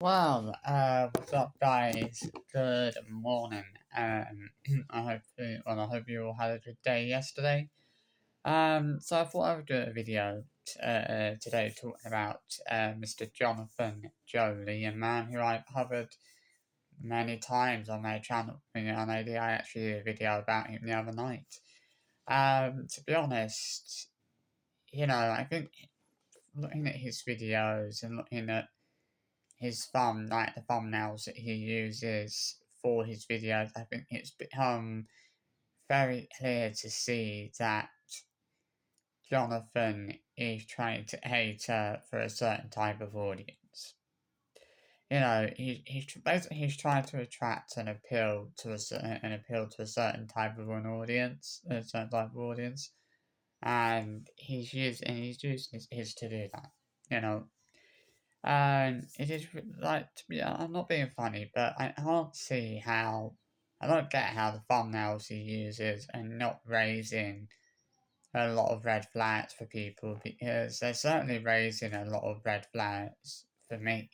What's up, guys? Good morning. I hope you all had a good day yesterday. So I thought I would do a video today talking about Mr. Johnathan Joly, a man who I've covered many times on my channel. I actually did a video about him the other night. To be honest, I think looking at his videos and looking at the thumbnails that he uses for his videos, I think it's become very clear to see that Jonathan is trying to cater for a certain type of audience. He's trying to attract and appeal to a certain type of audience, and he's using his to do that. You know, And it is like, to be, I'm not being funny, but I don't get how the thumbnails he uses are not raising a lot of red flags for people, because they're certainly raising a lot of red flags for me.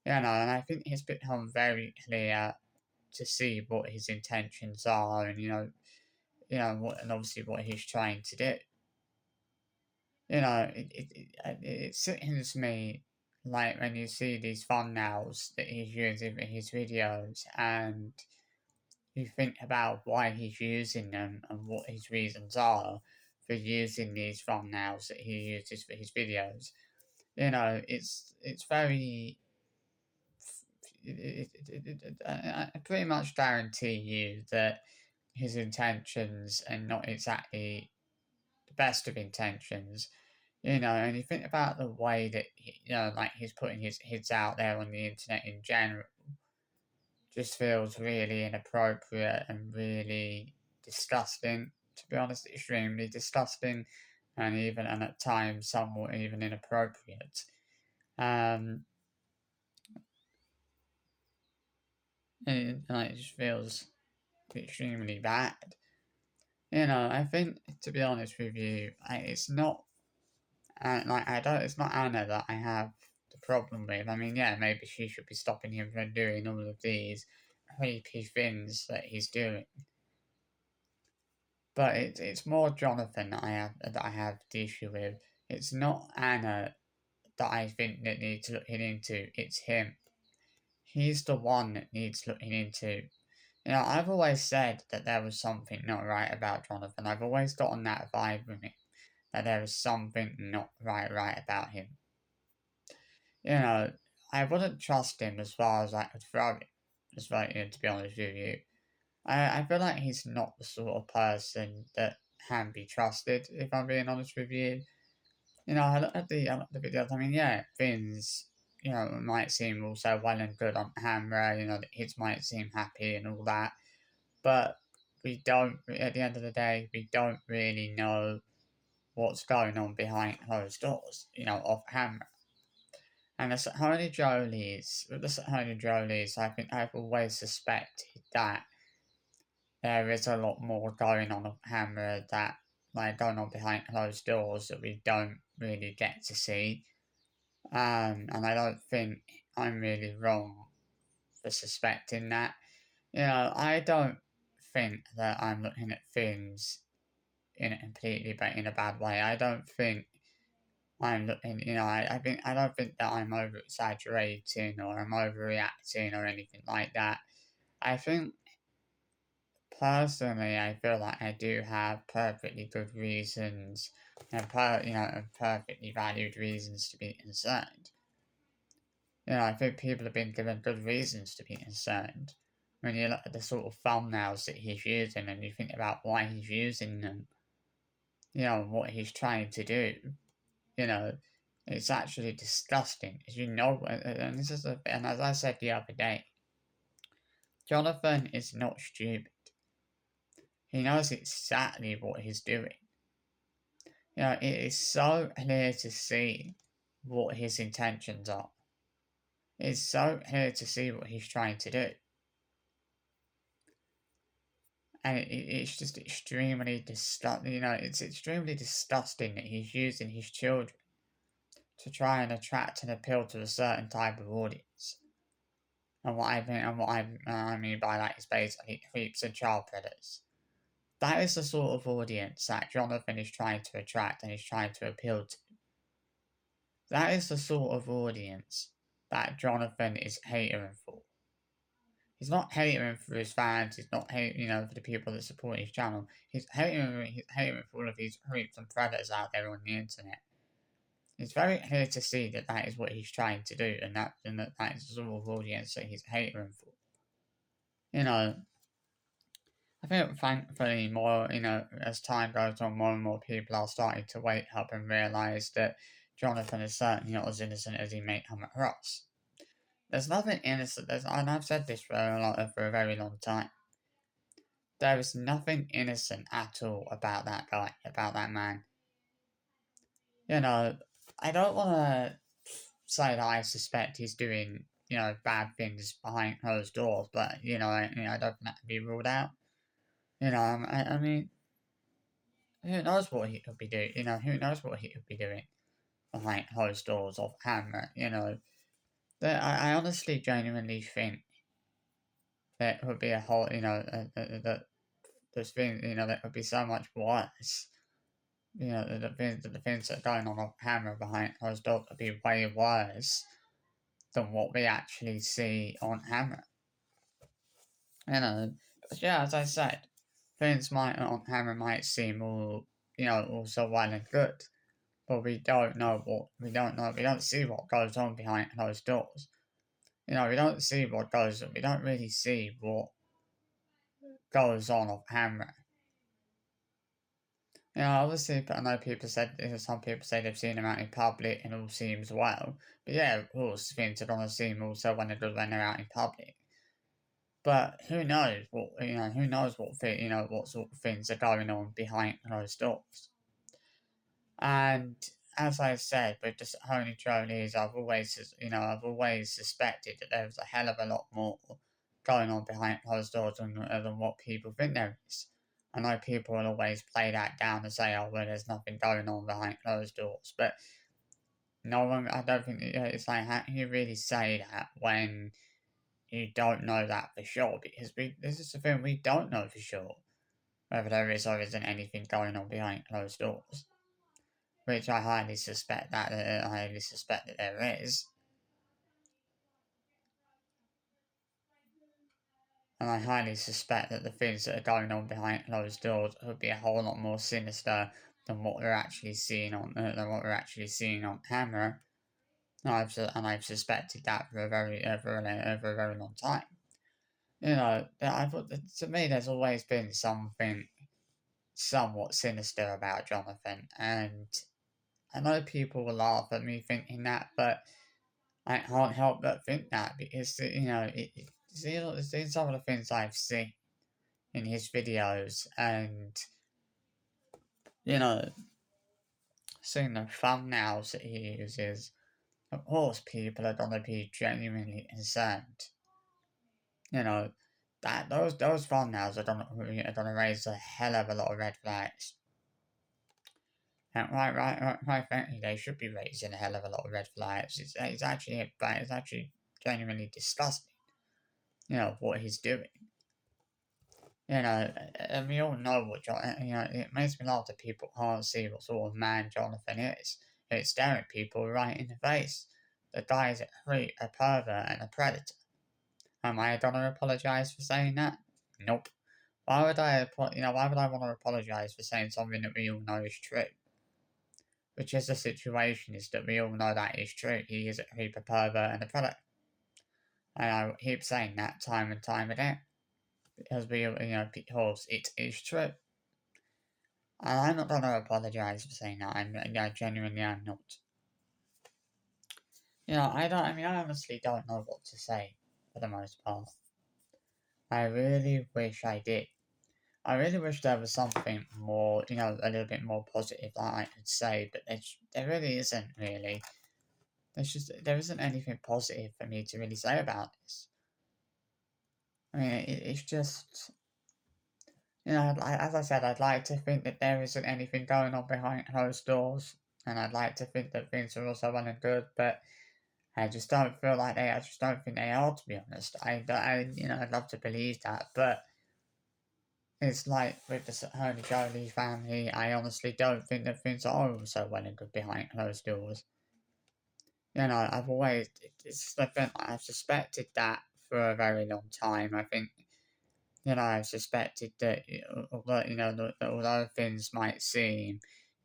And I think it's become very clear to see what his intentions are, and and obviously what he's trying to do. It sickens me, like when you see these thumbnails that he's using for his videos, and you think about why he's using them and what his reasons are for using these thumbnails that he uses for his videos. It's very. I pretty much guarantee you that his intentions are not exactly the best of intentions. And you think about the way that like he's putting his kids out there on the internet in general, just feels really inappropriate and really disgusting. To be honest, extremely disgusting, and at times somewhat even inappropriate. Um, and it just feels extremely bad. I think, to be honest with you, it's not I don't. It's not Anna that I have the problem with. I mean, yeah, maybe she should be stopping him from doing all of these creepy things that he's doing. But it's more Jonathan that I have the issue with. It's not Anna that I think that needs looking into. It's him. He's the one that needs looking into. I've always said that there was something not right about Jonathan. I've always gotten that vibe from him, that there was something not right about him. you know, I wouldn't trust him as far as I could throw him, to be honest with you. I feel like he's not the sort of person that can be trusted, if I'm being honest with you. I look at the videos, I mean, yeah, things, might seem all so well and good on camera, the kids might seem happy and all that, but at the end of the day, we don't really know what's going on behind closed doors, off camera. And with the Honey Jolies, I think I've always suspected that there is a lot more going on camera going on behind closed doors that we don't really get to see. And I don't think I'm really wrong for suspecting that. I don't think that I'm looking at things in a bad way. I don't think I'm looking, I don't think that I'm over exaggerating or I'm overreacting or anything like that. I think personally, I feel like I do have perfectly good reasons and perfectly valued reasons to be concerned. I think people have been given good reasons to be concerned. When you look at the sort of thumbnails that he's using and you think about why he's using them, what he's trying to do, you know, it's actually disgusting. And as I said the other day, Jonathan is not stupid. He knows exactly what he's doing. It is so clear to see what his intentions are. It's so clear to see what he's trying to do. And it's just extremely disgusting. It's extremely disgusting that he's using his children to try and attract and appeal to a certain type of audience. And I mean by that is basically creeps and child predators. That is the sort of audience that Johnathan is trying to attract and is trying to appeal to. That is the sort of audience that Johnathan is catering for. He's not catering for his fans. He's not hating, for the people that support his channel. He's catering for all of these creeps and predators out there on the internet. It's very clear to see that that is what he's trying to do, and that is the sort of audience that he's catering for. I think thankfully as time goes on, more and more people are starting to wake up and realise that Johnathan is certainly not as innocent as he may come across. There's nothing innocent, and I've said this for a very long time. There is nothing innocent at all about that guy, about that man. I don't want to say that I suspect he's doing, bad things behind closed doors, but, I don't think that can be ruled out. I mean, who knows what he could be doing? Who knows what he could be doing behind closed doors off camera? I honestly, genuinely think that would be a whole, that there's things, that could be so much worse. The things that are going on off camera behind closed doors could be way worse than what we actually see on camera. But yeah, as I said, things on camera might seem all, also well and good, but we don't see what goes on behind closed doors. We don't really see what goes on off camera. Obviously, I know some people say they've seen him out in public and all seems well. But yeah, of course, things are gonna seem also when they're out in public. But who knows what what sort of things are going on behind closed doors. And as I said, with the Honey Jolys, I've always suspected that there was a hell of a lot more going on behind closed doors than what people think there is. I know people will always play that down and say, "Oh, well, there's nothing going on behind closed doors," but no one. I don't think it's like, how can you really say that when you don't know that for sure? Because this is the thing, we don't know for sure whether there is or isn't anything going on behind closed doors, which I highly suspect that there is. And I highly suspect that the things that are going on behind closed doors would be a whole lot more sinister than what we're actually seeing on camera. And I've suspected that for a very long time. I thought that to me there's always been something somewhat sinister about Johnathan, and I know people will laugh at me thinking that, but I can't help but think that because seeing some of the things I've seen in his videos and seeing the thumbnails that he uses, of course people are gonna be genuinely concerned. That those thumbnails are gonna raise a hell of a lot of red flags. And quite frankly, they should be raising a hell of a lot of red flags. It's actually genuinely disgusting. What he's doing. And we all know it makes me laugh that people can't see what sort of man Johnathan is. It's staring people right in the face. The guy is a creep, a pervert, and a predator. Am I gonna apologise for saying that? Nope. Why would I want to apologise for saying something that we all know is true? Which is the situation, is that we all know that is true. He is a creep, a pervert, and a predator. And I keep saying that time and time again. Because because it is true. And I'm not going to apologise for saying that. I genuinely am not. I honestly don't know what to say for the most part. I really wish I did. I really wish there was something more, a little bit more positive that I could say, but there really isn't really. There isn't anything positive for me to really say about this. I mean, it's just, as I said, I'd like to think that there isn't anything going on behind closed doors, and I'd like to think that things are also well and good, but I just don't feel like they. I just don't think they are, to be honest. I'd love to believe that, but it's like with the Holy Joly family. I honestly don't think that things are also well and good behind closed doors. I've always it's the thing. I've suspected that for a very long time. I think I've suspected that that although things might seem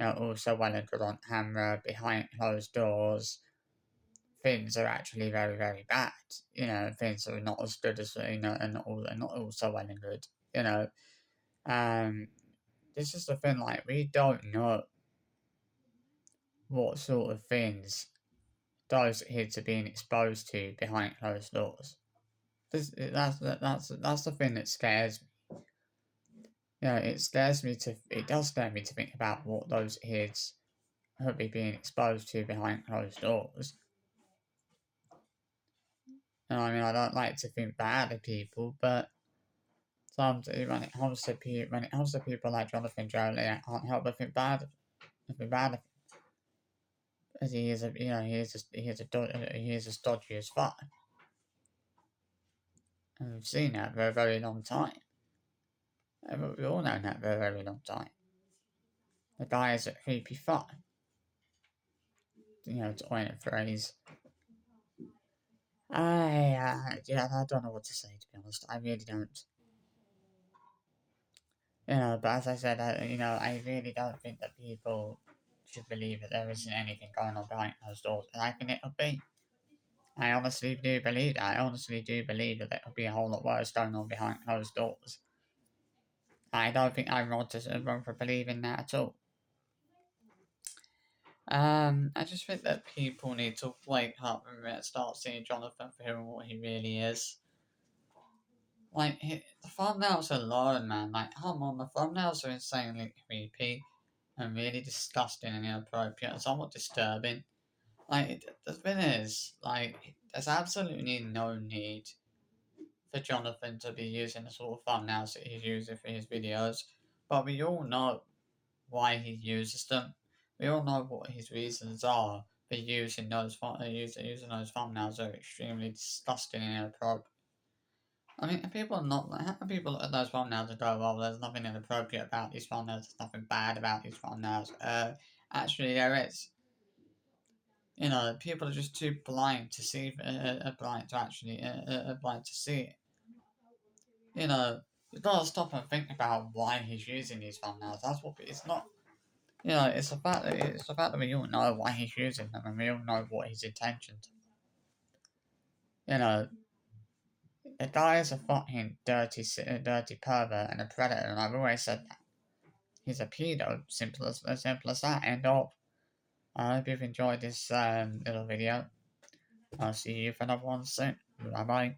also well and good on camera behind closed doors, things are actually very, very bad. Things are not as good as and not also well and good. You know, um, this is the thing. Like we don't know what sort of things those kids are being exposed to behind closed doors. That's the thing that scares me. It does scare me to think about what those kids could be being exposed to behind closed doors. And I mean, I don't like to think bad of people, but when it comes to people like Johnathan Joly, I can't help but think bad of him, as he is a he is as dodgy as fuck, and we've seen that for a very long time. And we all know that for a very long time. The guy is a creepy fuck, to coin a phrase. I don't know what to say, to be honest. I really don't. But as I said, I really don't think that people should believe that there isn't anything going on behind those doors, and I think it'll be. I honestly do believe that. I honestly do believe that there could be a whole lot worse going on behind closed doors. I don't think I'm wrong for believing that at all. I just think that people need to wake up and start seeing Johnathan for who what he really is. Like, the thumbnails alone, man, like, come on, the thumbnails are insanely creepy and really disgusting and inappropriate and somewhat disturbing. Like, the thing is, like, there's absolutely no need for Johnathan to be using the sort of thumbnails that he's using for his videos, but we all know why he uses them. We all know what his reasons are for using those thumbnails. Are extremely disgusting and inappropriate. I mean, people are not like, how can people look at those thumbnails and go, well, there's nothing inappropriate about these thumbnails, there's nothing bad about these thumbnails. Actually, there is. People are just too blind to see, blind to see it. You've got to stop and think about why he's using these thumbnails. That's what it's not. It's the fact that we all know why he's using them, and we all know what his intentions. You know, the guy is a fucking dirty pervert and a predator, and I've always said that. He's a pedo. Simple as that. End of. I hope you've enjoyed this little video. I'll see you for another one soon. Bye bye.